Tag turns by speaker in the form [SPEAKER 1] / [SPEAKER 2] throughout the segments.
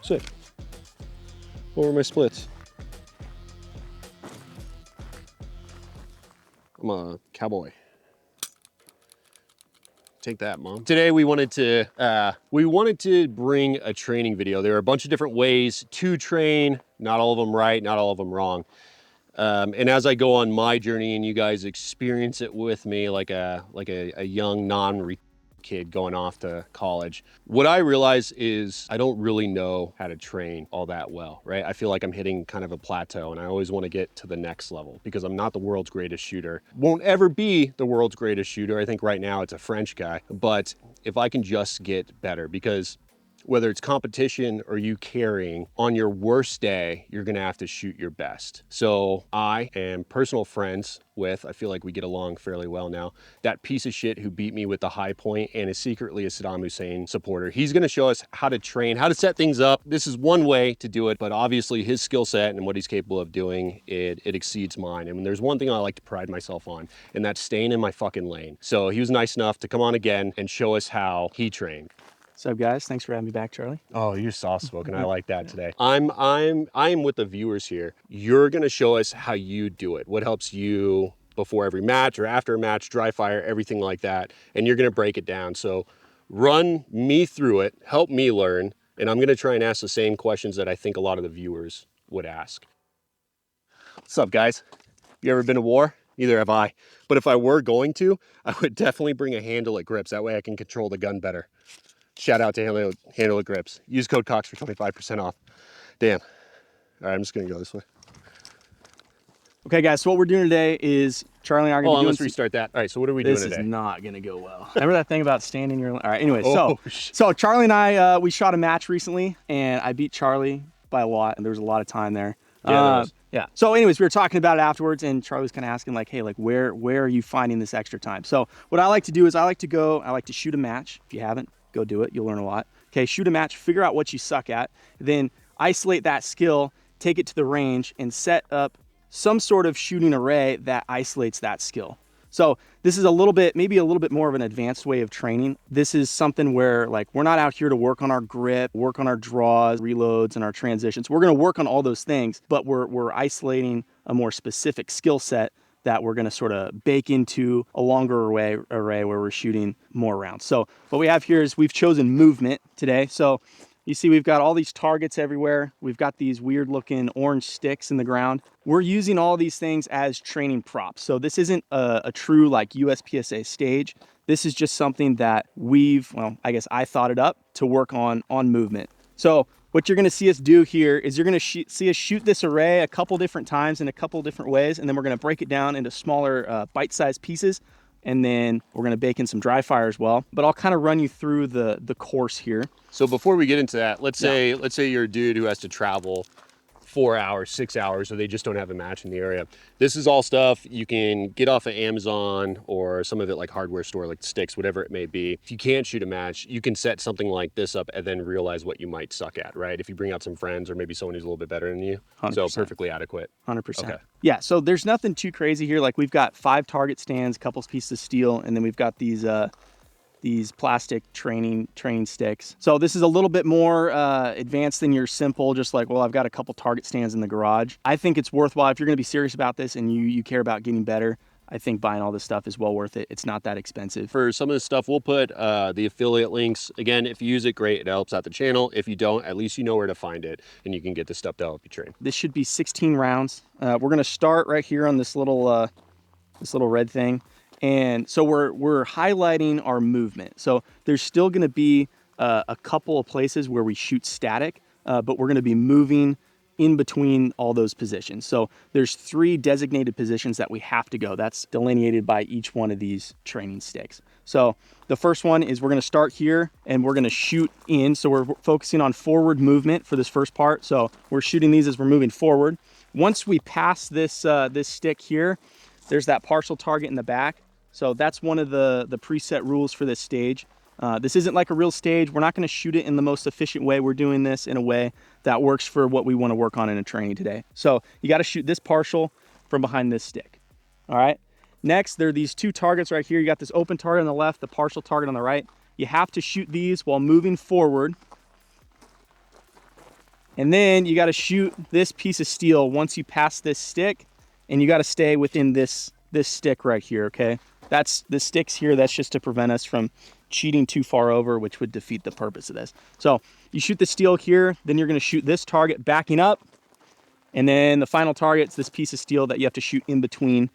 [SPEAKER 1] Sick. What were my splits? I'm a cowboy. Take that, Mom. Today we wanted to bring a training video. There are a bunch of different ways to train, not all of them right, not all of them wrong. And as I go on my journey and you guys experience it with me like a young kid going off to college, what I realize is I don't really know how to train all that well, right? I feel like I'm hitting kind of a plateau and I always want to get to the next level because I'm not the world's greatest shooter. Won't ever be the world's greatest shooter. I think right now it's a French guy, but if I can just get better, because whether it's competition or you carrying, on your worst day, you're gonna have to shoot your best. So I am personal friends with, I feel like we get along fairly well now, that piece of shit who beat me with the high point and is secretly a Saddam Hussein supporter. He's gonna show us how to train, how to set things up. This is one way to do it, but obviously his skill set and what he's capable of doing, it exceeds mine. And there's one thing I like to pride myself on, and that's staying in my fucking lane. So he was nice enough to come on again and show us how he trained.
[SPEAKER 2] What's up, guys? Thanks for having me back, Charlie.
[SPEAKER 1] Oh, you're soft-spoken. I like that today. I'm with the viewers here. You're gonna show us how you do it. What helps you before every match or after a match, dry fire, everything like that. And you're gonna break it down. So run me through it, help me learn, and I'm gonna try and ask the same questions that I think a lot of the viewers would ask. What's up, guys? You ever been to war? Neither have I. But if I were going to, I would definitely bring a handle at grips. That way I can control the gun better. Shout out to Handle It Grips. Use code COX for 25% off. Damn. All right, I'm just gonna go this way.
[SPEAKER 2] Okay, guys, so what we're doing today is Charlie and I are gonna
[SPEAKER 1] let's restart that. All right, so what are we doing today?
[SPEAKER 2] This is not gonna go well. Remember that thing about standing your... All right, anyway, so Charlie and I, we shot a match recently, and I beat Charlie by a lot, and there was a lot of time there. Yeah. So anyways, we were talking about it afterwards, and Charlie was kind of asking like, hey, like where are you finding this extra time? So what I like to do is I like to shoot a match. If you haven't, go do it. You'll learn a lot. Okay, shoot a match, figure out what you suck at, then isolate that skill, take it to the range, and set up some sort of shooting array that isolates that skill. So this is maybe a little bit more of an advanced way of training. This is something where like we're not out here to work on our grip, work on our draws, reloads, and our transitions. We're gonna work on all those things, but we're isolating a more specific skill set that we're gonna sort of bake into a longer array where we're shooting more rounds. So what we have here is we've chosen movement today. So you see we've got all these targets everywhere. We've got these weird looking orange sticks in the ground. We're using all these things as training props. So this isn't a true like USPSA stage. This is just something that I guess I thought it up to work on movement. So what you're gonna see us do here is you're gonna see us shoot this array a couple different times in a couple different ways, and then we're gonna break it down into smaller bite-sized pieces, and then we're gonna bake in some dry fire as well. But I'll kind of run you through the course here.
[SPEAKER 1] So before we get into that, let's say you're a dude who has to travel 4 hours, 6 hours, or they just don't have a match in the area. This is all stuff you can get off of Amazon or some of it like hardware store, like sticks, whatever it may be. If you can't shoot a match, you can set something like this up and then realize what you might suck at, right? If you bring out some friends or maybe someone who's a little bit better than you. 100%. So perfectly adequate.
[SPEAKER 2] 100%.
[SPEAKER 1] Okay.
[SPEAKER 2] Yeah, so there's nothing too crazy here. Like we've got 5 target stands, a couple pieces of steel, and then we've got these plastic training sticks. So this is a little bit more advanced than your simple, just like, well, I've got a couple target stands in the garage. I think it's worthwhile if you're gonna be serious about this and you care about getting better. I think buying all this stuff is well worth it. It's not that expensive. For some of this stuff, we'll put the affiliate links. Again, if you use it, great, it helps out the channel. If you don't, at least you know where to find it and you can get the stuff to help you train. This should be 16 rounds. We're gonna start right here on this little red thing. And so we're highlighting our movement. So there's still gonna be a couple of places where we shoot static, but we're gonna be moving in between all those positions. So there's 3 designated positions that we have to go. That's delineated by each one of these training sticks. So the first one is we're gonna start here and we're gonna shoot in. So we're focusing on forward movement for this first part. So we're shooting these as we're moving forward. Once we pass this stick here, there's that partial target in the back. So that's one of the preset rules for this stage. This isn't like a real stage. We're not gonna shoot it in the most efficient way. We're doing this in a way that works for what we wanna work on in a training today. So you gotta shoot this partial from behind this stick. All right. Next, there are these two targets right here. You got this open target on the left, the partial target on the right. You have to shoot these while moving forward. And then you got to shoot this piece of steel once you pass this stick, and you got to stay within this stick right here, okay? That's the sticks here. That's just to prevent us from cheating too far over, which would defeat the purpose of this. So you shoot the steel here, then you're going to shoot this target backing up, and then the final target's this piece of steel that you have to shoot in between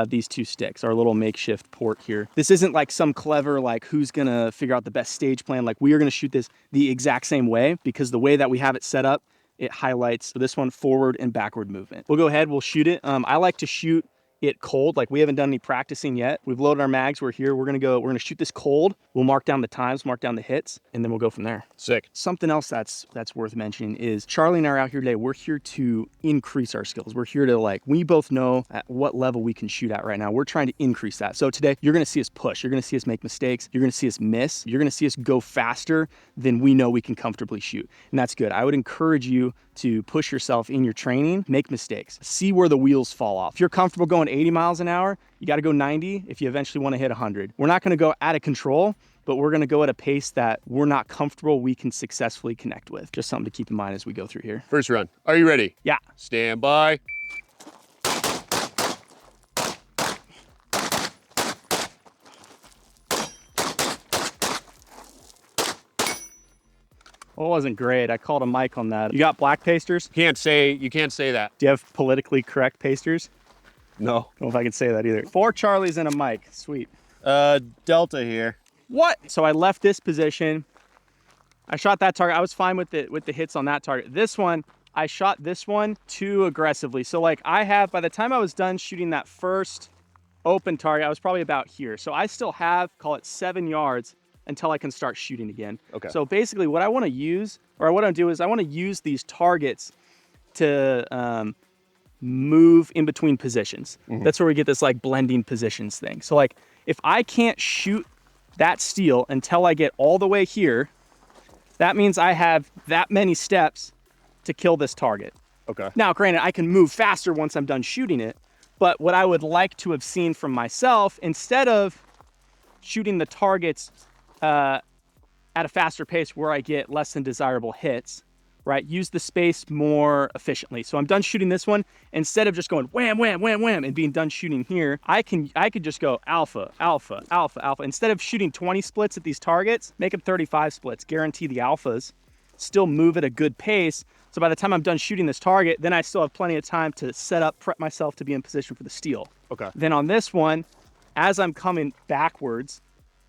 [SPEAKER 2] these two sticks, our little makeshift port here. This isn't like some clever, like who's gonna figure out the best stage plan. Like we are gonna shoot this the exact same way because the way that we have it set up, it highlights this one forward and backward movement. We'll go ahead, we'll shoot it. I like to shoot it cold. Like we haven't done any practicing yet. We've loaded our mags, we're here. We're gonna shoot this cold. We'll mark down the times, mark down the hits, and then we'll go from there.
[SPEAKER 1] Sick.
[SPEAKER 2] Something else that's worth mentioning is Charlie and I are out here today. We're here to increase our skills. We're here to, like, we both know at what level we can shoot at right now. We're trying to increase that. So today you're gonna see us push. You're gonna see us make mistakes. You're gonna see us miss. You're gonna see us go faster than we know we can comfortably shoot. And that's good. I would encourage you to push yourself in your training, make mistakes, see where the wheels fall off. If you're comfortable going 80 miles an hour, you got to go 90 if you eventually want to hit 100. We're not going to go out of control, but we're going to go at a pace that we're not comfortable we can successfully connect with. Just something to keep in mind as we go through here.
[SPEAKER 1] First run. Are you ready?
[SPEAKER 2] Yeah.
[SPEAKER 1] Stand by.
[SPEAKER 2] Well, it wasn't great. I called a mic on that. You got black pasters?
[SPEAKER 1] You can't say that.
[SPEAKER 2] Do you have politically correct pasters?
[SPEAKER 1] No.
[SPEAKER 2] I don't know if I can say that either. 4 Charlies and a mic. Sweet.
[SPEAKER 1] Delta here.
[SPEAKER 2] What? So I left this position. I shot that target. I was fine with the hits on that target. This one, I shot this one too aggressively. So like by the time I was done shooting that first open target, I was probably about here. So I still have, call it 7 yards until I can start shooting again.
[SPEAKER 1] Okay.
[SPEAKER 2] So basically what I want to use, or what I do is I want to use these targets to move in between positions. Mm-hmm. That's where we get this like blending positions thing. So like if I can't shoot that steel until I get all the way here, that means I have that many steps to kill this target.
[SPEAKER 1] Okay.
[SPEAKER 2] Now, granted, I can move faster once I'm done shooting it, but what I would like to have seen from myself, instead of shooting the targets at a faster pace where I get less than desirable hits, right? Use the space more efficiently. So I'm done shooting this one. Instead of just going wham, wham, wham, wham, and being done shooting here, I could just go alpha, alpha, alpha, alpha. Instead of shooting 20 splits at these targets, make them 35 splits. Guarantee the alphas. Still move at a good pace. So by the time I'm done shooting this target, then I still have plenty of time to set up, prep myself to be in position for the steel.
[SPEAKER 1] Okay.
[SPEAKER 2] Then on this one, as I'm coming backwards,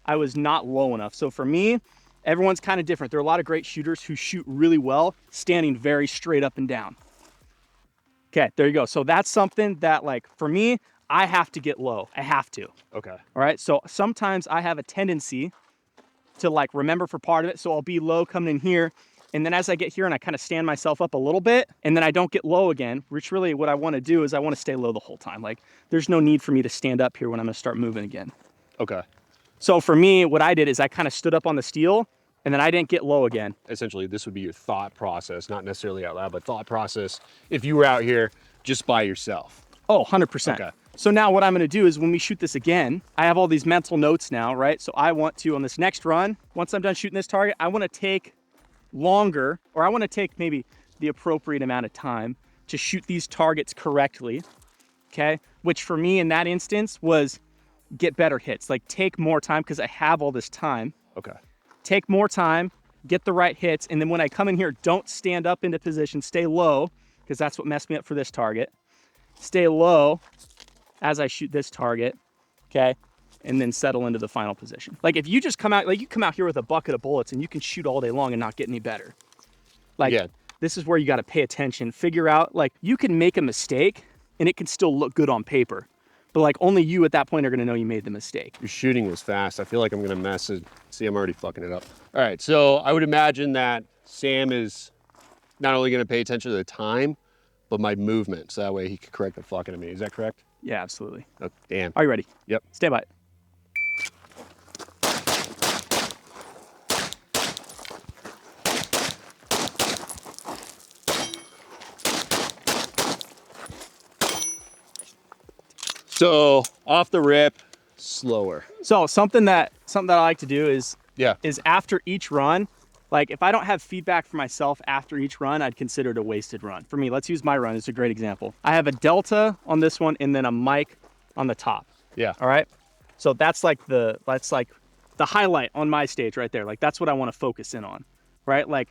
[SPEAKER 2] I was not low enough. So for me, everyone's kind of different. There are a lot of great shooters who shoot really well, standing very straight up and down. Okay, there you go. So that's something that, like, for me, I have to get low. I have to.
[SPEAKER 1] Okay.
[SPEAKER 2] All right, so sometimes I have a tendency to, like, remember for part of it. So I'll be low coming in here. And then as I get here and I kind of stand myself up a little bit, and then I don't get low again, which really what I want to do is I want to stay low the whole time. Like, there's no need for me to stand up here when I'm going to start moving again.
[SPEAKER 1] Okay.
[SPEAKER 2] So for me, what I did is I kind of stood up on the steel, and then I didn't get low again.
[SPEAKER 1] Essentially, this would be your thought process, not necessarily out loud, but thought process if you were out here just by yourself.
[SPEAKER 2] Oh, 100%.
[SPEAKER 1] Okay.
[SPEAKER 2] So now what I'm going to do is when we shoot this again, I have all these mental notes now, right? So I want to, on this next run, once I'm done shooting this target, I want to take longer, or I want to take maybe the appropriate amount of time to shoot these targets correctly, okay? Which for me in that instance was get better hits, like take more time because I have all this time.
[SPEAKER 1] Okay.
[SPEAKER 2] Take more time, get the right hits, and then when I come in here, don't stand up into position, stay low, because that's what messed me up for this target. Stay low as I shoot this target, okay? And then settle into the final position. Like if you just come out, like you come out here with a bucket of bullets and you can shoot all day long and not get any better. Like This is where you got to pay attention, figure out, like you can make a mistake and it can still look good on paper. But like only you at that point are gonna know you made the mistake.
[SPEAKER 1] Your shooting was fast. I feel like I'm gonna mess it. See, I'm already fucking it up. All right, so I would imagine that Sam is not only gonna pay attention to the time, but my movement. So that way he could correct the fuck out of me. Is that correct?
[SPEAKER 2] Yeah, absolutely.
[SPEAKER 1] Oh, damn.
[SPEAKER 2] Are you ready?
[SPEAKER 1] Yep.
[SPEAKER 2] Stay by it.
[SPEAKER 1] So off the rip, slower.
[SPEAKER 2] So something that I like to do is after each run, like if I don't have feedback for myself after each run, I'd consider it a wasted run. For me, let's use my run. It's a great example. I have a delta on this one and then a mic on the top.
[SPEAKER 1] Yeah.
[SPEAKER 2] All right. So that's like the highlight on my stage right there. Like that's what I want to focus in on, right? Like,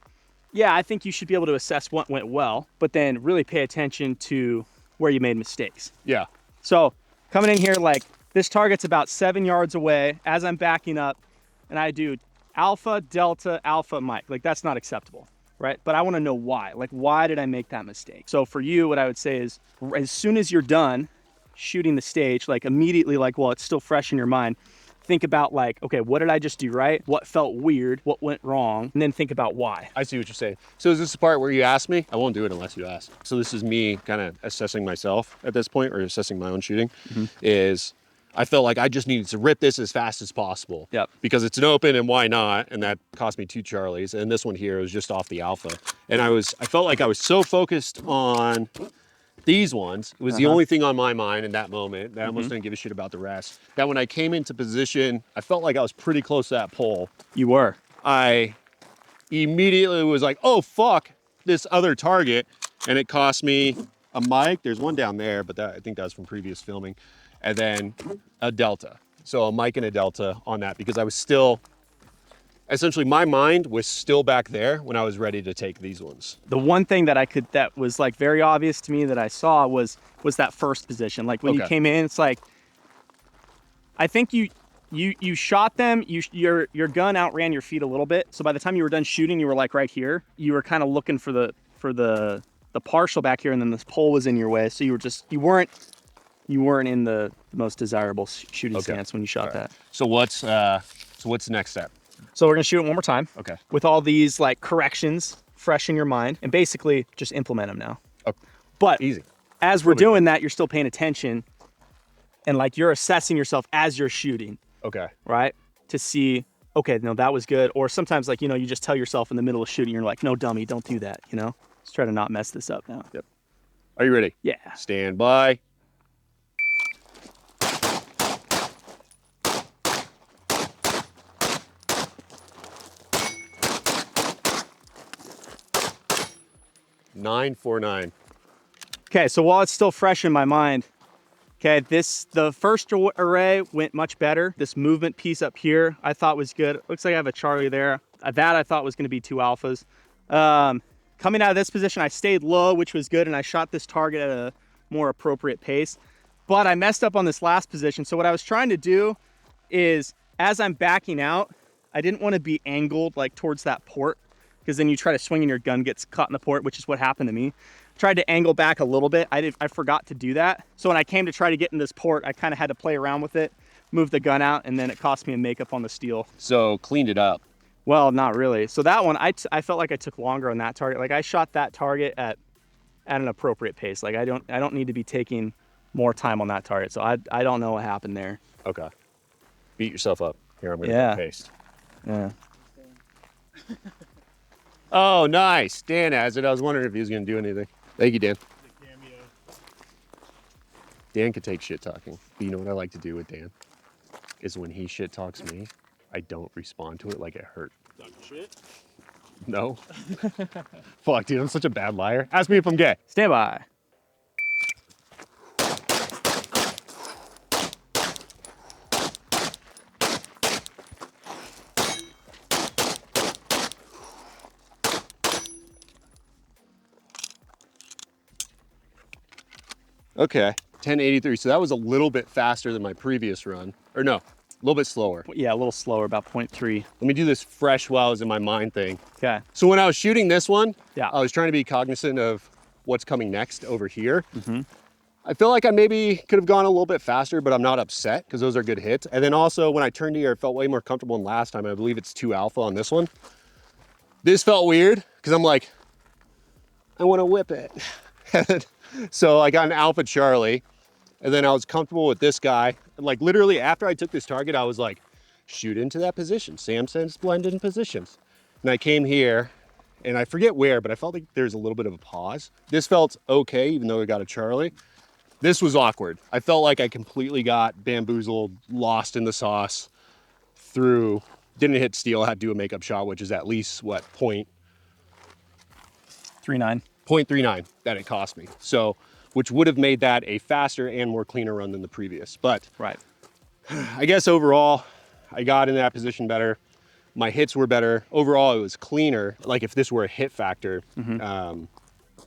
[SPEAKER 2] yeah, I think you should be able to assess what went well, but then really pay attention to where you made mistakes.
[SPEAKER 1] Yeah.
[SPEAKER 2] So coming in here, like this target's about 7 yards away as I'm backing up and I do alpha, delta, alpha, mic. Like that's not acceptable, right? But I want to know why. Like, why did I make that mistake? So for you, what I would say is as soon as you're done shooting the stage, like immediately, like while it's still fresh in your mind, think about like, okay, what did I just do right? What felt weird? What went wrong? And then think about why.
[SPEAKER 1] I see what you're saying. So is this the part where you ask me? I won't do it unless you ask. So this is me kind of assessing myself at this point, or assessing my own shooting. Is I felt like I just needed to rip this as fast as possible.
[SPEAKER 2] Yep.
[SPEAKER 1] Because it's an open and why not? And that cost me 2 Charlies. And this one here was just off the alpha. And I felt like I was so focused on these ones. It was the only thing on my mind in that moment that I almost didn't give a shit about the rest. That when I came into position, I felt like I was pretty close to that pole.
[SPEAKER 2] You were.
[SPEAKER 1] I immediately was like, oh fuck, this other target. And it cost me a mic. There's one down there, but I think that was from previous filming. And then a delta. So a mic and a delta on that because I was still, essentially my mind was still back there when I was ready to take these ones.
[SPEAKER 2] The one thing that was like very obvious to me that I saw was that first position. Like when you came in, it's like, I think you shot them, your gun outran your feet a little bit. So by the time you were done shooting, you were like right here. You were kind of looking for the partial back here, and then this pole was in your way. So you weren't in the most desirable shooting stance when you shot that.
[SPEAKER 1] So what's the next step?
[SPEAKER 2] So we're gonna shoot it one more time.
[SPEAKER 1] Okay.
[SPEAKER 2] With all these like corrections fresh in your mind, and basically just implement them now.
[SPEAKER 1] Okay.
[SPEAKER 2] But
[SPEAKER 1] easy.
[SPEAKER 2] As we're doing that, you're still paying attention, and like you're assessing yourself as you're shooting.
[SPEAKER 1] Okay.
[SPEAKER 2] Right? To see, okay, no, that was good. Or sometimes like, you just tell yourself in the middle of shooting, you're like, no, dummy, don't do that, Let's try to not mess this up now.
[SPEAKER 1] Yep. Are you ready?
[SPEAKER 2] Yeah.
[SPEAKER 1] Stand by. .949.
[SPEAKER 2] Okay, so while it's still fresh in my mind, okay, the first array went much better. This movement piece up here I thought was good. Looks like I have a Charlie there. That I thought was gonna be 2 alphas. Coming out of this position, I stayed low, which was good, and I shot this target at a more appropriate pace. But I messed up on this last position. So what I was trying to do is, as I'm backing out, I didn't want to be angled like towards that port, because then you try to swing and your gun gets caught in the port, which is what happened to me. Tried to angle back a little bit. I forgot to do that. So when I came to try to get in this port, I kind of had to play around with it, move the gun out, and then it cost me a makeup on the steel.
[SPEAKER 1] So cleaned it up.
[SPEAKER 2] Well, not really. So that one, I felt like I took longer on that target. Like I shot that target at an appropriate pace. Like I don't need to be taking more time on that target. So I don't know what happened there.
[SPEAKER 1] Okay. Beat yourself up. Here, I'm gonna paste.
[SPEAKER 2] Yeah.
[SPEAKER 1] Oh, nice. Dan has it. I was wondering if he was gonna do anything. Thank you, Dan. Dan could take shit talking. But you know what I like to do with Dan? Is when he shit talks me, I don't respond to it like it hurt.
[SPEAKER 3] Talk shit?
[SPEAKER 1] No. Fuck, dude, I'm such a bad liar. Ask me if I'm gay.
[SPEAKER 2] Stand by.
[SPEAKER 1] Okay, 1083. So that was a little bit faster than my previous run. Or no, a little bit slower.
[SPEAKER 2] Yeah, a little slower, about 0.3.
[SPEAKER 1] Let me do this fresh while I was in my mind thing.
[SPEAKER 2] Okay.
[SPEAKER 1] So when I was shooting this one,
[SPEAKER 2] yeah,
[SPEAKER 1] I was trying to be cognizant of what's coming next over here. I feel like I maybe could have gone a little bit faster, but I'm not upset because those are good hits. And then also when I turned here, it felt way more comfortable than last time. I believe it's 2 alpha on this one. This felt weird because I'm like, I want to whip it. So I got an alpha Charlie, and then I was comfortable with this guy. And like literally after I took this target, I was like, shoot into that position. Sam says blend in positions. And I came here, and I forget where, but I felt like there's a little bit of a pause. This felt okay, even though I got a Charlie. This was awkward. I felt like I completely got bamboozled, lost in the sauce, didn't hit steel, had to do a makeup shot, which is at least what, 0.39 that it cost me. So, which would have made that a faster and more cleaner run than the previous. But
[SPEAKER 2] right.
[SPEAKER 1] I guess overall, I got in that position better. My hits were better. Overall, it was cleaner. Like if this were a hit factor,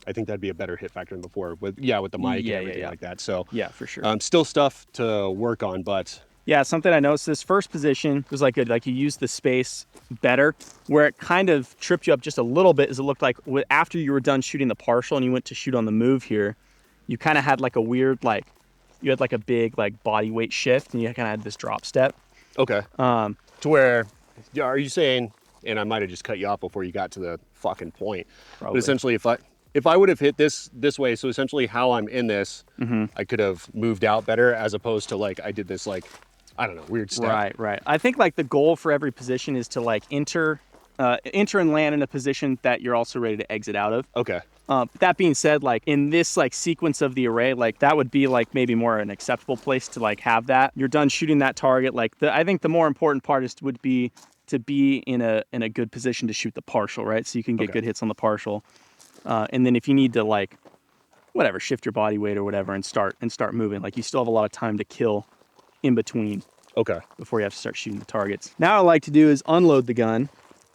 [SPEAKER 1] I think that'd be a better hit factor than before with the mic and everything like that. So
[SPEAKER 2] yeah, for sure.
[SPEAKER 1] Still stuff to work on, but
[SPEAKER 2] yeah, something I noticed, this first position was like good. Like you used the space better. Where it kind of tripped you up just a little bit is it looked like after you were done shooting the partial and you went to shoot on the move here, you kind of had like a weird, like you had like a big like body weight shift and you kind of had this drop step.
[SPEAKER 1] Okay. To where, are you saying, and I might have just cut you off before you got to the fucking point,
[SPEAKER 2] Probably.
[SPEAKER 1] But essentially if I would have hit this way, so essentially how I'm in this, I could have moved out better as opposed to like I did this like, I don't know, weird step.
[SPEAKER 2] Right. I think like the goal for every position is to like enter and land in a position that you're also ready to exit out of.
[SPEAKER 1] Okay.
[SPEAKER 2] That being said, like in this like sequence of the array, like that would be like maybe more an acceptable place to like have that. You're done shooting that target. Like I think the more important part would be to be in a good position to shoot the partial, right? So you can get good hits on the partial. And then if you need to like, whatever, shift your body weight or whatever and start moving, like you still have a lot of time to kill in between.
[SPEAKER 1] Okay.
[SPEAKER 2] Before you have to start shooting the targets. Now what I like to do is unload the gun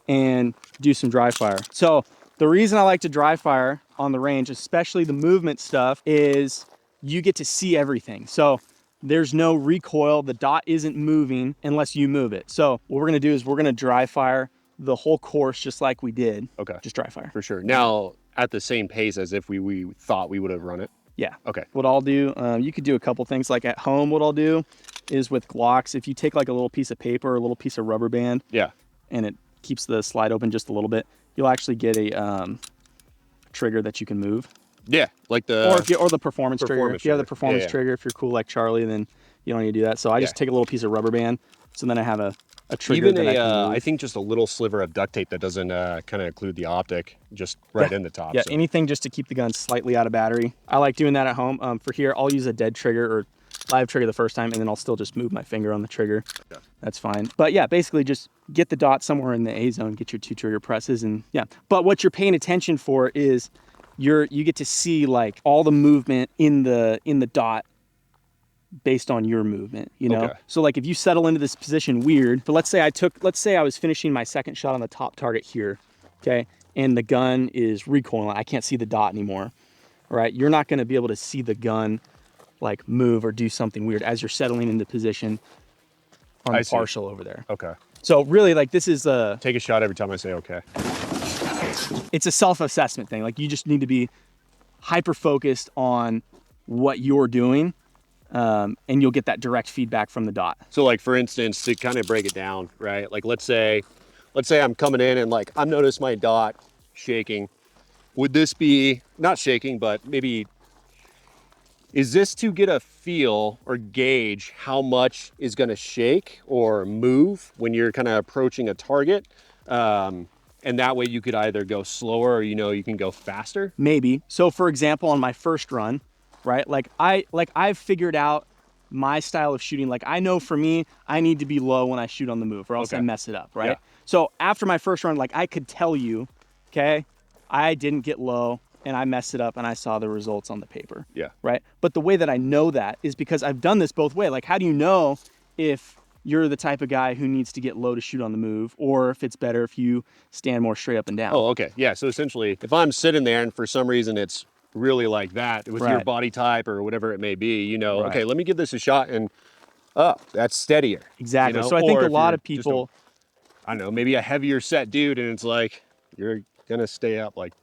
[SPEAKER 2] and do some dry fire. So the reason I like to dry fire on the range, especially the movement stuff, is you get to see everything. So there's no recoil. The dot isn't moving unless you move it. So what we're gonna do is we're gonna dry fire the whole course just like we did.
[SPEAKER 1] Okay.
[SPEAKER 2] Just dry fire.
[SPEAKER 1] For sure. Now, at the same pace as if we thought we would have run it.
[SPEAKER 2] Yeah.
[SPEAKER 1] Okay.
[SPEAKER 2] What I'll do, you could do a couple things. Like at home, what I'll do is with Glocks, if you take like a little piece of paper or a little piece of rubber band, and it keeps the slide open just a little bit, you'll actually get a trigger that you can move.
[SPEAKER 1] Yeah, like the
[SPEAKER 2] or the performance trigger. If you have the performance trigger, if you're cool like Charlie, then you don't need to do that. So I just take a little piece of rubber band. So then I have a trigger.
[SPEAKER 1] Even I think just a little sliver of duct tape that doesn't kind of occlude the optic, just right in the top.
[SPEAKER 2] Yeah, so anything just to keep the gun slightly out of battery. I like doing that at home. For here, I'll use a dead trigger or live trigger the first time, and then I'll still just move my finger on the trigger. Yeah. That's fine. But yeah, basically just get the dot somewhere in the A zone, get your 2 trigger presses, and yeah. But what you're paying attention for is you get to see like all the movement in the dot based on your movement, you know? So like if you settle into this position weird, but let's say I was finishing my second shot on the top target here, okay? And the gun is recoiling, I can't see the dot anymore, right? You're not gonna be able to see the gun like move or do something weird as you're settling into position on the partial over there.
[SPEAKER 1] Okay.
[SPEAKER 2] So really like this is
[SPEAKER 1] take a shot every time I say okay.
[SPEAKER 2] It's a self-assessment thing. Like you just need to be hyper-focused on what you're doing, and you'll get that direct feedback from the dot.
[SPEAKER 1] So like for instance, to kind of break it down, right? Like let's say I'm coming in and like I've noticed my dot shaking. Would this be not shaking, but maybe is this to get a feel or gauge how much is going to shake or move when you're kind of approaching a target? And that way you could either go slower or, you can go faster.
[SPEAKER 2] Maybe. So for example, on my first run, right? I've figured out my style of shooting. Like I know for me, I need to be low when I shoot on the move or else I mess it up, right? Yeah. So after my first run, like I could tell you, okay, I didn't get low and I messed it up and I saw the results on the paper.
[SPEAKER 1] Yeah.
[SPEAKER 2] Right. But the way that I know that is because I've done this both ways. Like how do you know if you're the type of guy who needs to get low to shoot on the move, or if it's better if you stand more straight up and down?
[SPEAKER 1] Oh, okay. Yeah. So essentially, if I'm sitting there and for some reason it's really like that with your body type or whatever it may be, okay, let me give this a shot and that's steadier.
[SPEAKER 2] Exactly. So I think a lot of people,
[SPEAKER 1] I don't know, maybe a heavier set dude and it's like, you're gonna stay up like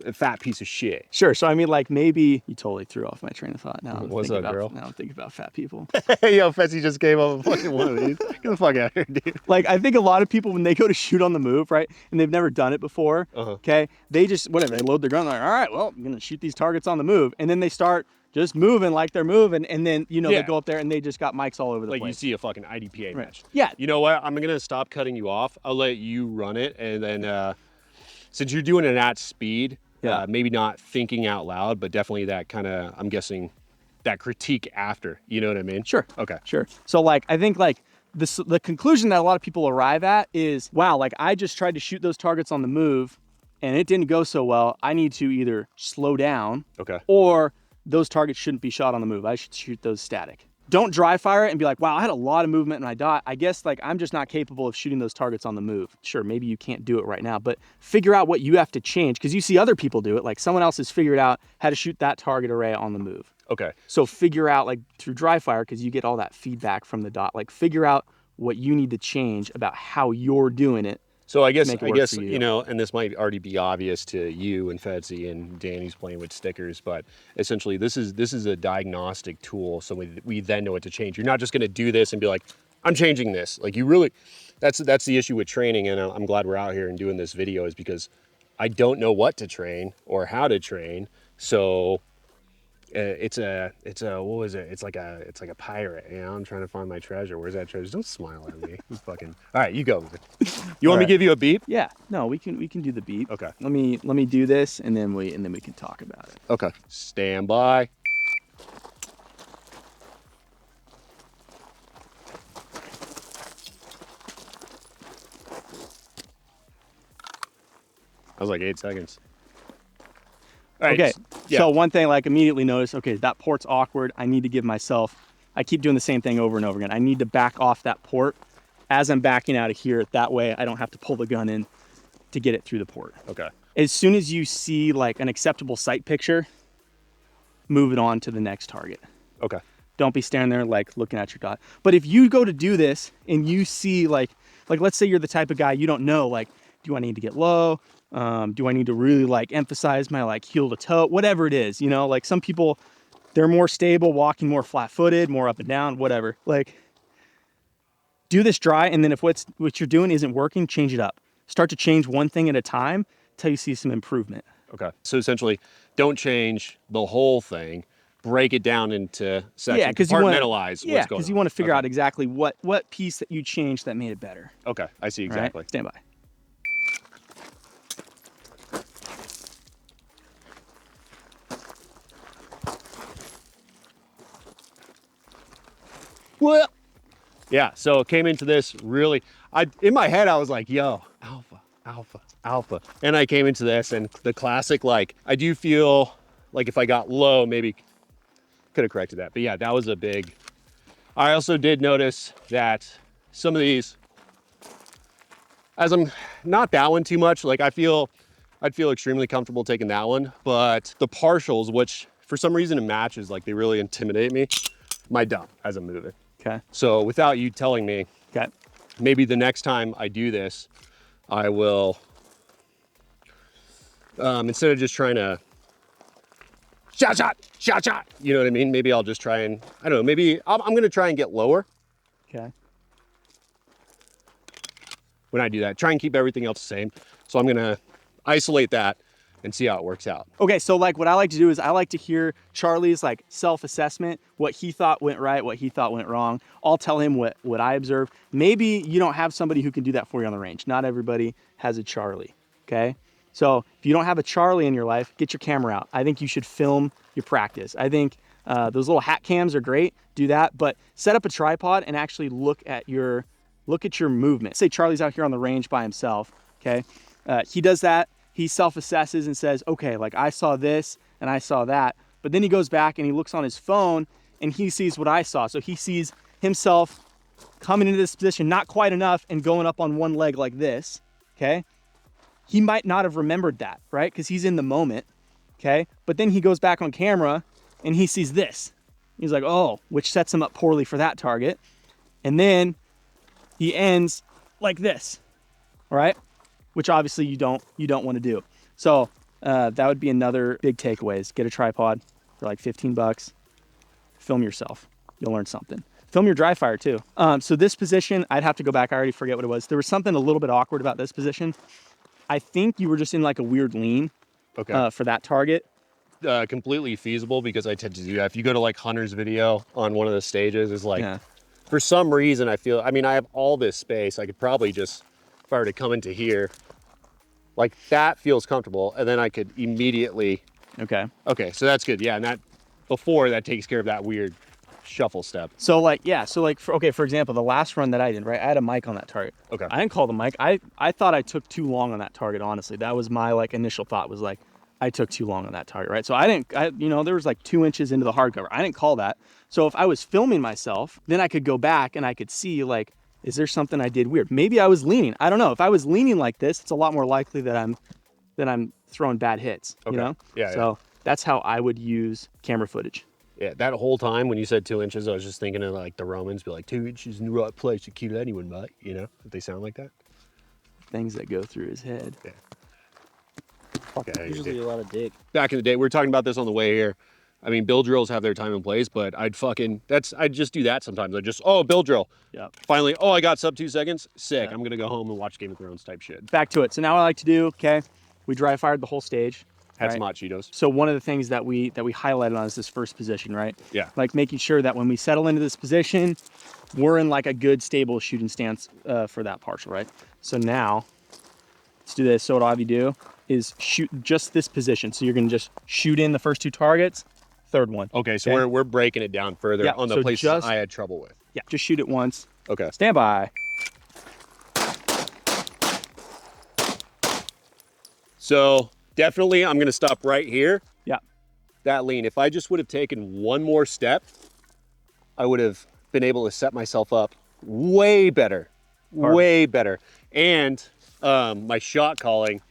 [SPEAKER 1] a fat piece of shit.
[SPEAKER 2] Sure. So I mean, like maybe you totally threw off my train of thought. Now
[SPEAKER 1] what's up, girl?
[SPEAKER 2] Now I'm thinking about fat people.
[SPEAKER 1] Yo, Fessy just came up with fucking one of these. Get the fuck out of here, dude.
[SPEAKER 2] Like I think a lot of people when they go to shoot on the move, right, and they've never done it before, okay, they just they load their gun like, all right, well, I'm gonna shoot these targets on the move, and then they start just moving like they're moving, and then they go up there and they just got mics all over the place.
[SPEAKER 1] Like you see a fucking IDPA match.
[SPEAKER 2] Yeah.
[SPEAKER 1] You know what? I'm gonna stop cutting you off. I'll let you run it, and then since you're doing it at speed. Maybe not thinking out loud, but definitely that kind of, I'm guessing, that critique after, you know what I mean?
[SPEAKER 2] Sure.
[SPEAKER 1] Okay.
[SPEAKER 2] Sure. So like, I think like the conclusion that a lot of people arrive at is, wow, like I just tried to shoot those targets on the move and it didn't go so well. I need to either slow down,
[SPEAKER 1] okay,
[SPEAKER 2] or those targets shouldn't be shot on the move. I should shoot those static. Don't dry fire it and be like, wow, I had a lot of movement and I guess like I'm just not capable of shooting those targets on the move. Sure, maybe you can't do it right now, but figure out what you have to change, because you see other people do it. Like someone else has figured out how to shoot that target array on the move.
[SPEAKER 1] Okay.
[SPEAKER 2] So figure out, like through dry fire, because you get all that feedback from the dot, like figure out what you need to change about how you're doing it.
[SPEAKER 1] So I guess you know, and this might already be obvious to you and Fetsy and Danny's playing with stickers, but essentially this is a diagnostic tool, so we then know what to change. You're not just going to do this and be like, I'm changing this. Like you really, that's the issue with training, and I'm glad we're out here and doing this video, is because I don't know what to train or how to train. So it's a what was it? It's like a pirate. You know, I'm trying to find my treasure. Where's that treasure? Don't smile at me. You fucking. All right, you go. You want me to give you a beep?
[SPEAKER 2] Yeah. No, we can do the beep.
[SPEAKER 1] Okay.
[SPEAKER 2] Let me do this, and then we can talk about it.
[SPEAKER 1] Okay. Stand by. That was like 8 seconds. All right,
[SPEAKER 2] okay,
[SPEAKER 1] yeah.
[SPEAKER 2] So one thing, like immediately notice, okay, that port's awkward. I need to give myself, I keep doing the same thing over and over again. I need to back off that port as I'm backing out of here. That way I don't have to pull the gun in to get it through the port.
[SPEAKER 1] Okay.
[SPEAKER 2] As soon as you see like an acceptable sight picture, move it on to the next target.
[SPEAKER 1] Okay.
[SPEAKER 2] Don't be standing there like looking at your dot. But if you go to do this and you see like let's say you're the type of guy, you don't know, like, do I need to get low? Do I need to really like emphasize my like heel to toe, whatever it is, you know, like some people, they're more stable, walking more flat footed, more up and down, whatever. Like do this dry. And then if what you're doing isn't working, change it up. Start to change one thing at a time till you see some improvement.
[SPEAKER 1] Okay. So essentially don't change the whole thing, break it down into sections,
[SPEAKER 2] yeah,
[SPEAKER 1] compartmentalize what's going on.
[SPEAKER 2] Because you want to figure out exactly what piece that you changed that made it better.
[SPEAKER 1] Okay, I see exactly.
[SPEAKER 2] Right? Stand by.
[SPEAKER 1] Well, yeah, so came into this really, in my head, I was like, yo, alpha, alpha, alpha. And I came into this and the classic, like, I do feel like if I got low, maybe could have corrected that. But yeah, that was a big, I also did notice that some of these, as I'm not that one too much, like I'd feel extremely comfortable taking that one, but the partials, which for some reason in matches, like they really intimidate me, my dump as I'm moving.
[SPEAKER 2] Okay.
[SPEAKER 1] So without you telling me,
[SPEAKER 2] okay,
[SPEAKER 1] maybe the next time I do this, I will, instead of just trying to shot, you know what I mean? Maybe I'll just try and, I don't know, maybe I'm gonna try and get lower.
[SPEAKER 2] Okay.
[SPEAKER 1] When I do that, try and keep everything else the same. So I'm gonna isolate that and see how it works out.
[SPEAKER 2] Okay, so like what I like to do is I like to hear Charlie's like self-assessment, what he thought went right, what he thought went wrong. I'll tell him what I observed. Maybe you don't have somebody who can do that for you on the range. Not everybody has a Charlie, okay? So if you don't have a Charlie in your life, get your camera out. I think you should film your practice. I think those little hat cams are great, do that, but set up a tripod and actually look at your movement. Say Charlie's out here on the range by himself, okay? He does that. He self-assesses and says, okay, like I saw this and I saw that, but then he goes back and he looks on his phone and he sees what I saw. So he sees himself coming into this position, not quite enough, and going up on one leg like this, okay? He might not have remembered that, right? Because he's in the moment, okay? But then he goes back on camera and he sees this. He's like, oh, which sets him up poorly for that target. And then he ends like this, all right? Which obviously you don't want to do. So that would be another big takeaway is get a tripod for like 15 bucks, film yourself. You'll learn something. Film your dry fire too. So this position, I'd have to go back. I already forget what it was. There was something a little bit awkward about this position. I think you were just in like a weird lean for that target.
[SPEAKER 1] Completely feasible because I tend to do that. If you go to like Hunter's video on one of the stages, it's like, for some reason I feel, I mean, I have all this space. I could probably just, if I were to come into here, like that feels comfortable. And then I could immediately, okay, so that's good. Yeah, and before that takes care of that weird shuffle step.
[SPEAKER 2] So like, yeah, so like, for example, the last run that I did, right, I had a mic on that target.
[SPEAKER 1] Okay.
[SPEAKER 2] I didn't call the mic. I thought I took too long on that target, honestly. That was my like initial thought, was like, I took too long on that target, right? So you know, there was like 2 inches into the hardcover. I didn't call that. So if I was filming myself, then I could go back and I could see like, is there something I did weird? Maybe I was leaning. I don't know. If I was leaning like this, it's a lot more likely that I'm throwing bad hits, you know?
[SPEAKER 1] Yeah.
[SPEAKER 2] So that's how I would use camera footage.
[SPEAKER 1] Yeah, that whole time when you said 2 inches, I was just thinking of like the Romans, be like 2 inches in the right place to kill anyone, mate. You know, if they sound like that.
[SPEAKER 2] Things that go through his head.
[SPEAKER 1] Yeah.
[SPEAKER 3] Okay, usually a lot of dig.
[SPEAKER 1] Back in the day, we were talking about this on the way here. I mean, bill drills have their time and place, but I'd just do that sometimes. I'd just, bill drill.
[SPEAKER 2] Yeah.
[SPEAKER 1] Finally, I got sub 2 seconds. Sick. Yeah. I'm gonna go home and watch Game of Thrones type shit.
[SPEAKER 2] Back to it. So now what I like to do, okay, we dry fired the whole stage.
[SPEAKER 1] Had some hot Cheetos.
[SPEAKER 2] So one of the things that we highlighted on is this first position, right?
[SPEAKER 1] Yeah.
[SPEAKER 2] Like making sure that when we settle into this position, we're in like a good stable shooting stance for that partial, right? So now, let's do this. So what I'll have you do is shoot just this position. So you're gonna just shoot in the first 2 targets, third one.
[SPEAKER 1] Okay, so we're breaking it down further on the places I had trouble with.
[SPEAKER 2] Yeah, just shoot it once.
[SPEAKER 1] Okay.
[SPEAKER 2] Stand by.
[SPEAKER 1] So definitely I'm gonna stop right here.
[SPEAKER 2] Yeah.
[SPEAKER 1] That lean, if I just would have taken one more step, I would have been able to set myself up way better, way better. And my shot calling,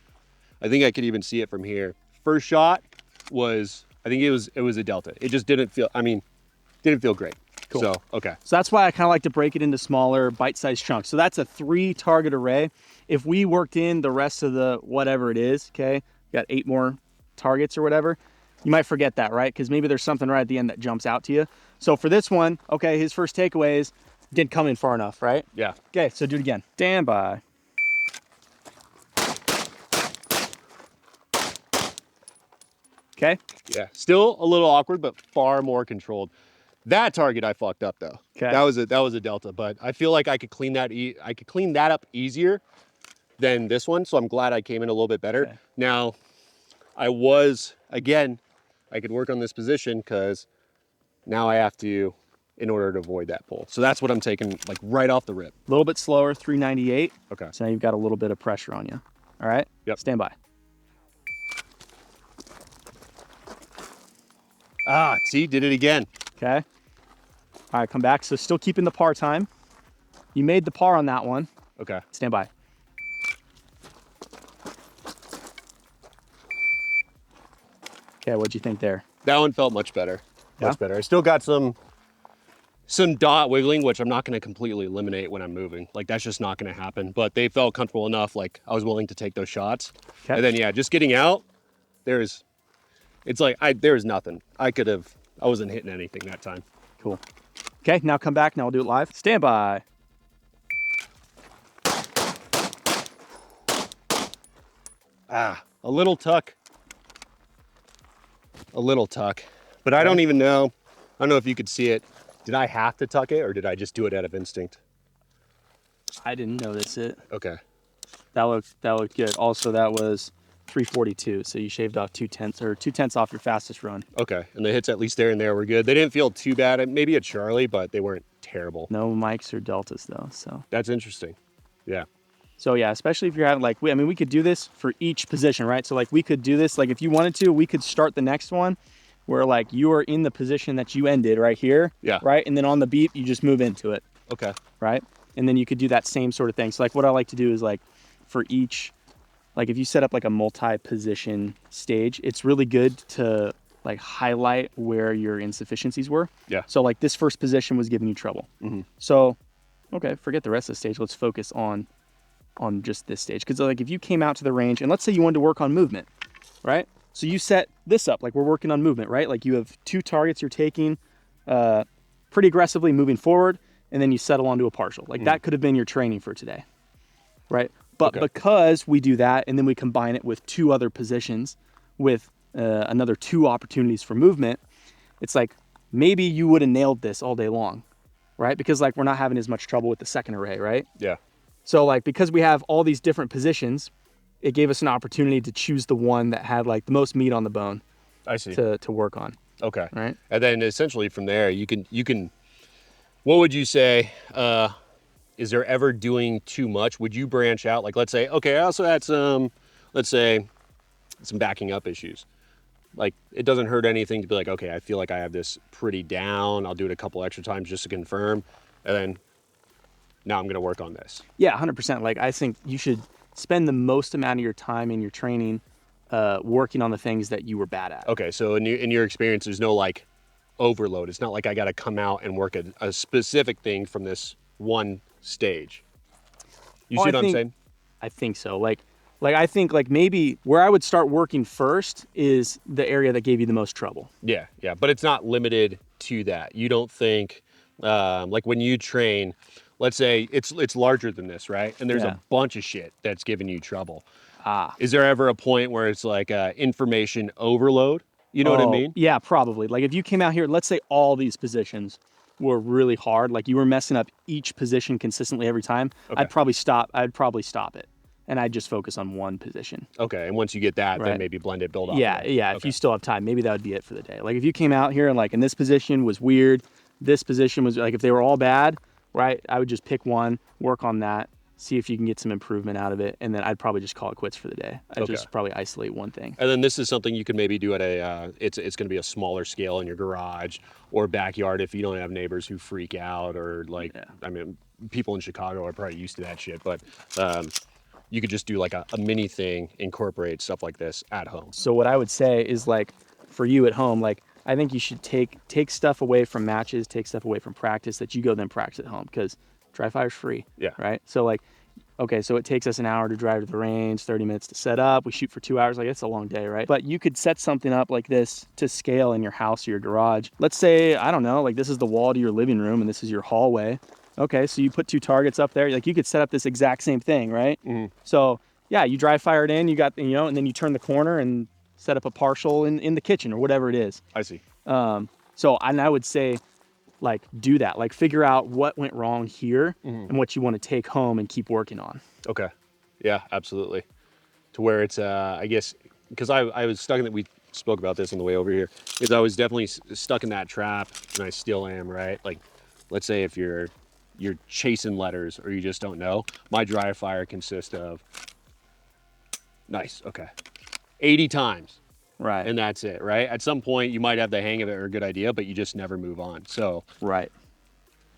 [SPEAKER 1] I think I could even see it from here. First shot was, I think it was a delta. It just didn't feel great.
[SPEAKER 2] Cool.
[SPEAKER 1] So, okay.
[SPEAKER 2] So that's why I kind of like to break it into smaller bite-sized chunks. So that's a 3 target array. If we worked in the rest of the whatever it is, okay, got 8 more targets or whatever, you might forget that, right? Because maybe there's something right at the end that jumps out to you. So for this one, okay, his first takeaway is didn't come in far enough, right?
[SPEAKER 1] Yeah.
[SPEAKER 2] Okay, so do it again. Stand by. Okay.
[SPEAKER 1] Yeah, still a little awkward, but far more controlled. That target I fucked up though.
[SPEAKER 2] Okay.
[SPEAKER 1] That was a delta, but I feel like I could clean that up easier than this one. So I'm glad I came in a little bit better.
[SPEAKER 2] Okay.
[SPEAKER 1] Now, I could work on this position because now I have to, in order to avoid that pull. So that's what I'm taking like right off the rip.
[SPEAKER 2] A little bit slower, 398.
[SPEAKER 1] Okay.
[SPEAKER 2] So now you've got a little bit of pressure on you. All right.
[SPEAKER 1] Yep.
[SPEAKER 2] Stand by.
[SPEAKER 1] Ah, see, did it again.
[SPEAKER 2] Okay. All right, come back. So still keeping the par time. You made the par on that one.
[SPEAKER 1] Okay.
[SPEAKER 2] Stand by. Okay, what'd you think there?
[SPEAKER 1] That one felt much better.
[SPEAKER 2] Yeah?
[SPEAKER 1] Much better. I still got some dot wiggling, which I'm not going to completely eliminate when I'm moving. Like that's just not going to happen. But they felt comfortable enough. Like I was willing to take those shots.
[SPEAKER 2] Okay.
[SPEAKER 1] And then yeah, just getting out. There's nothing. I wasn't hitting anything that time.
[SPEAKER 2] Cool. Okay, now come back. Now we'll do it live. Stand by.
[SPEAKER 1] A little tuck. A little tuck. But I don't even know. I don't know if you could see it. Did I have to tuck it or did I just do it out of instinct?
[SPEAKER 2] I didn't notice it.
[SPEAKER 1] Okay.
[SPEAKER 2] That looked good. Also, that was 342. So you shaved off 2/10 off your fastest run.
[SPEAKER 1] Okay. And the hits at least there and there were good. They didn't feel too bad. Maybe a Charlie, but they weren't terrible.
[SPEAKER 2] No mics or deltas though. So
[SPEAKER 1] that's interesting. Yeah.
[SPEAKER 2] So yeah, especially if you're having like, we could do this for each position, right? So like we could do this, like if you wanted to, we could start the next one where like you are in the position that you ended right here.
[SPEAKER 1] Yeah.
[SPEAKER 2] Right. And then on the beep, you just move into it.
[SPEAKER 1] Okay.
[SPEAKER 2] Right. And then you could do that same sort of thing. So like what I like to do is like for each, like if you set up like a multi-position stage, it's really good to like highlight where your insufficiencies were.
[SPEAKER 1] Yeah.
[SPEAKER 2] So like this first position was giving you trouble.
[SPEAKER 1] Mm-hmm.
[SPEAKER 2] So, okay, forget the rest of the stage. Let's focus on just this stage. Because like if you came out to the range and let's say you wanted to work on movement, right? So you set this up, like we're working on movement, right? Like you have 2 targets you're taking pretty aggressively moving forward, and then you settle onto a partial. Like that could have been your training for today, right? But because we do that and then we combine it with 2 other positions with another 2 opportunities for movement, it's like maybe you would have nailed this all day long, right? Because like we're not having as much trouble with the second array, right?
[SPEAKER 1] Yeah.
[SPEAKER 2] So like because we have all these different positions, it gave us an opportunity to choose the one that had like the most meat on the bone.
[SPEAKER 1] I see.
[SPEAKER 2] To work on.
[SPEAKER 1] Okay.
[SPEAKER 2] Right.
[SPEAKER 1] And then essentially from there, you can, what would you say, is there ever doing too much? Would you branch out? Like, let's say, okay, I also had some, let's say, some backing up issues. Like, it doesn't hurt anything to be like, okay, I feel like I have this pretty down. I'll do it a couple extra times just to confirm. And then now I'm going to work on this.
[SPEAKER 2] Yeah, 100%. Like, I think you should spend the most amount of your time in your training working on the things that you were bad at.
[SPEAKER 1] Okay, so in your experience, there's no like overload. It's not like I got to come out and work a specific thing from this one stage. You see what I'm saying?
[SPEAKER 2] I think so. Like I think like maybe where I would start working first is the area that gave you the most trouble.
[SPEAKER 1] Yeah, yeah, but it's not limited to that. You don't think, like when you train, let's say it's larger than this, right? And there's a bunch of shit that's giving you trouble. Is there ever a point where it's like information overload? You know what I mean?
[SPEAKER 2] Yeah, probably. Like if you came out here, let's say all these positions were really hard, like you were messing up each position consistently every time, I'd probably stop it. And I'd just focus on one position.
[SPEAKER 1] Okay, and once you get that, then maybe blend it, build off.
[SPEAKER 2] Yeah, if you still have time, maybe that would be it for the day. Like if you came out here and like, and this position was weird, this position was like, if they were all bad, right, I would just pick one, work on that, see if you can get some improvement out of it, and then I'd probably just call it quits for the day. I'd just probably isolate one thing.
[SPEAKER 1] And then this is something you could maybe do at a, it's going to be a smaller scale in your garage or backyard if you don't have neighbors who freak out or like, I mean, people in Chicago are probably used to that shit, but you could just do like a mini thing, incorporate stuff like this at home.
[SPEAKER 2] So what I would say is like, for you at home, like I think you should take stuff away from matches, take stuff away from practice that you go then practice at home, because dry fire's free.
[SPEAKER 1] Yeah.
[SPEAKER 2] Right. So like, okay, so it takes us an hour to drive to the range, 30 minutes to set up. We shoot for 2 hours. Like it's a long day, right? But you could set something up like this to scale in your house or your garage. Let's say, I don't know, like this is the wall to your living room and this is your hallway. Okay, so you put 2 targets up there. Like you could set up this exact same thing, right? Mm-hmm. So yeah, you dry fire it in, you got, you know, and then you turn the corner and set up a partial in the kitchen or whatever it is.
[SPEAKER 1] I see.
[SPEAKER 2] So and I would say, like, do that. Like, figure out what went wrong here and what you want to take home and keep working on.
[SPEAKER 1] Okay. Yeah, absolutely. To where it's, I guess, because I was stuck in that, we spoke about this on the way over here, is I was definitely stuck in that trap, and I still am, right? Like, let's say if you're chasing letters or you just don't know, my dry fire consists of, nice, okay, 80 times.
[SPEAKER 2] Right.
[SPEAKER 1] And that's it, right? At some point you might have the hang of it or a good idea, but you just never move on. So
[SPEAKER 2] right.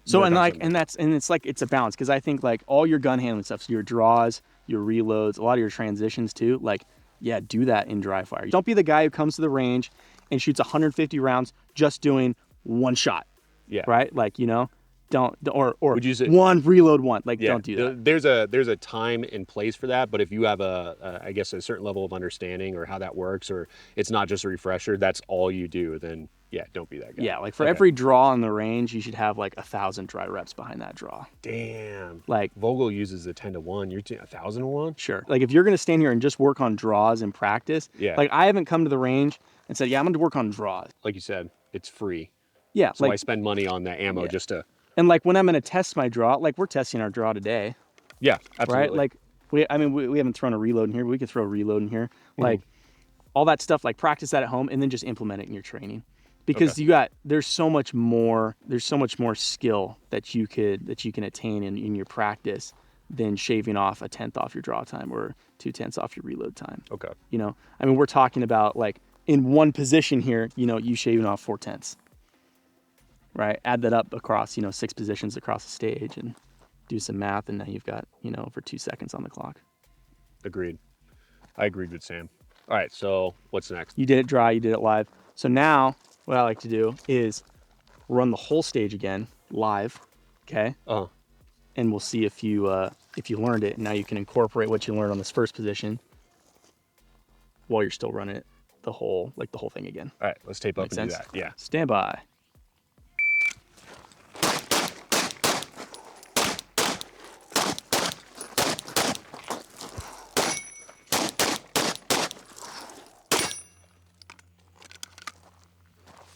[SPEAKER 2] So and like it's like it's a balance, because I think like all your gun handling stuff, so your draws, your reloads, a lot of your transitions too, like yeah, do that in dry fire. Don't be the guy who comes to the range and shoots 150 rounds just doing one shot.
[SPEAKER 1] Yeah.
[SPEAKER 2] Right? Like, you know, don't, or
[SPEAKER 1] would you say,
[SPEAKER 2] one reload one, like don't do that.
[SPEAKER 1] There's a time and place for that, but if you have I guess a certain level of understanding or how that works, or it's not just a refresher, that's all you do, then yeah, don't be that guy.
[SPEAKER 2] Yeah, like for every draw on the range, you should have like 1,000 dry reps behind that draw.
[SPEAKER 1] Damn.
[SPEAKER 2] Like
[SPEAKER 1] Vogel uses the 10-to-1. You're 1,000-to-1?
[SPEAKER 2] Sure. Like if you're gonna stand here and just work on draws in practice, like I haven't come to the range and said, yeah, I'm gonna work on draws.
[SPEAKER 1] Like you said, it's free.
[SPEAKER 2] Yeah.
[SPEAKER 1] So I spend money on that ammo just to.
[SPEAKER 2] And like when I'm gonna test my draw, like we're testing our draw today.
[SPEAKER 1] Yeah, absolutely.
[SPEAKER 2] Right? Like we haven't thrown a reload in here, but we could throw a reload in here. Like all that stuff, like practice that at home and then just implement it in your training. Because there's so much more skill that you can attain in your practice than shaving off 1/10 off your draw time or 2/10 off your reload time.
[SPEAKER 1] Okay.
[SPEAKER 2] You know, I mean, we're talking about like in one position here, you know, you shaving off 4/10. Right? Add that up across, you know, 6 positions across the stage and do some math, and now you've got, you know, over 2 seconds on the clock.
[SPEAKER 1] Agreed. I agreed with Sam. All right, so what's next?
[SPEAKER 2] You did it dry, you did it live. So now what I like to do is run the whole stage again live, okay? And we'll see if you learned it. And now you can incorporate what you learned on this first position while you're still running it the whole thing again.
[SPEAKER 1] All right, let's tape up and do that. Yeah.
[SPEAKER 2] Stand by.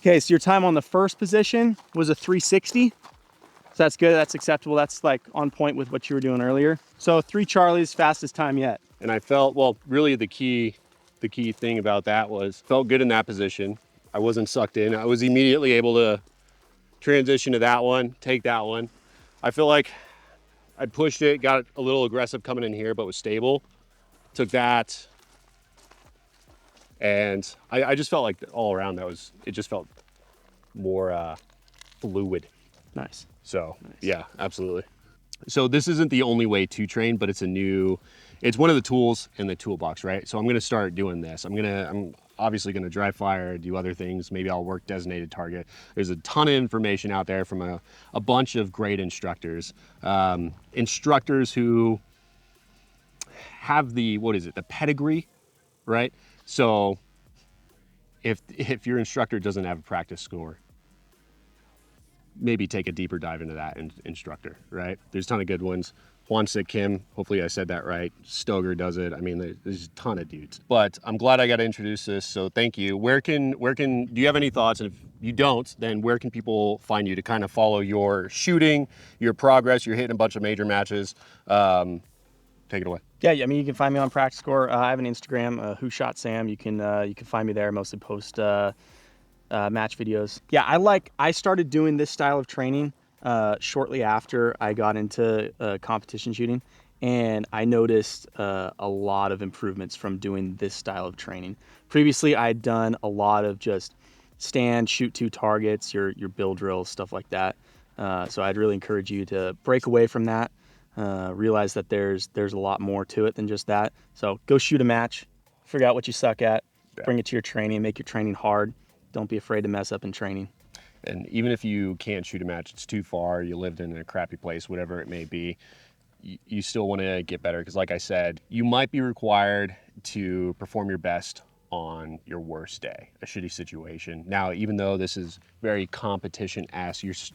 [SPEAKER 2] Okay, so your time on the first position was a 360. So that's good, that's acceptable. That's like on point with what you were doing earlier. So 3 Charlie's, fastest time yet.
[SPEAKER 1] And I felt, well, really the key thing about that was, felt good in that position. I wasn't sucked in. I was immediately able to transition to that one, take that one. I feel like I pushed it, got a little aggressive coming in here, but was stable. Took that. And I just felt like all around it just felt more fluid.
[SPEAKER 2] Nice.
[SPEAKER 1] So
[SPEAKER 2] nice.
[SPEAKER 1] Yeah, absolutely. So this isn't the only way to train, but it's one of the tools in the toolbox, right? So I'm gonna start doing this. I'm obviously gonna dry fire, do other things. Maybe I'll work designated target. There's a ton of information out there from a bunch of great instructors. Instructors who have the pedigree, right? So if your instructor doesn't have a practice score, maybe take a deeper dive into that instructor, right? There's a ton of good ones. Hwansik Kim, hopefully I said that right. Stoger does it. I mean, there's a ton of dudes. But I'm glad I got to introduce this, so thank you. Do you have any thoughts? And if you don't, then where can people find you to kind of follow your shooting, your progress? You're hitting a bunch of major matches. Take it away.
[SPEAKER 2] Yeah, I mean, you can find me on Practice Score. I have an Instagram, Who Shot Sam. You can find me there. Mostly post match videos. Yeah, I started doing this style of training shortly after I got into competition shooting, and I noticed a lot of improvements from doing this style of training. Previously, I'd done a lot of just stand, shoot two targets, your bill drills, stuff like that. So I'd really encourage you to break away from that. Realize that there's a lot more to it than just that. So go shoot a match, figure out what you suck at, bring it to your training, make your training hard. Don't be afraid to mess up in training.
[SPEAKER 1] And even if you can't shoot a match, it's too far, you lived in a crappy place, whatever it may be, you still want to get better. Because like I said, you might be required to perform your best on your worst day, a shitty situation. Now, even though this is very competition-esque,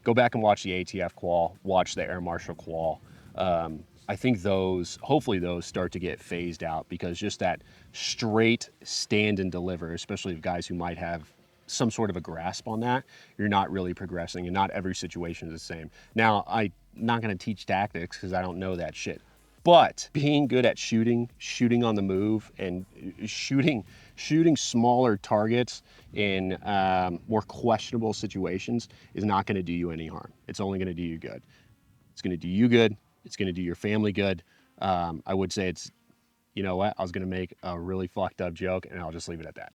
[SPEAKER 1] go back and watch the ATF qual, watch the Air Marshal qual. I think hopefully those start to get phased out, because just that straight stand and deliver, especially of guys who might have some sort of a grasp on that, you're not really progressing, and not every situation is the same. Now, I'm not gonna teach tactics because I don't know that shit. But being good at shooting on the move, and shooting smaller targets in more questionable situations is not gonna do you any harm. It's only gonna do you good. It's gonna do you good. It's gonna do your family good. I would say you know what? I was gonna make a really fucked up joke, and I'll just leave it at that.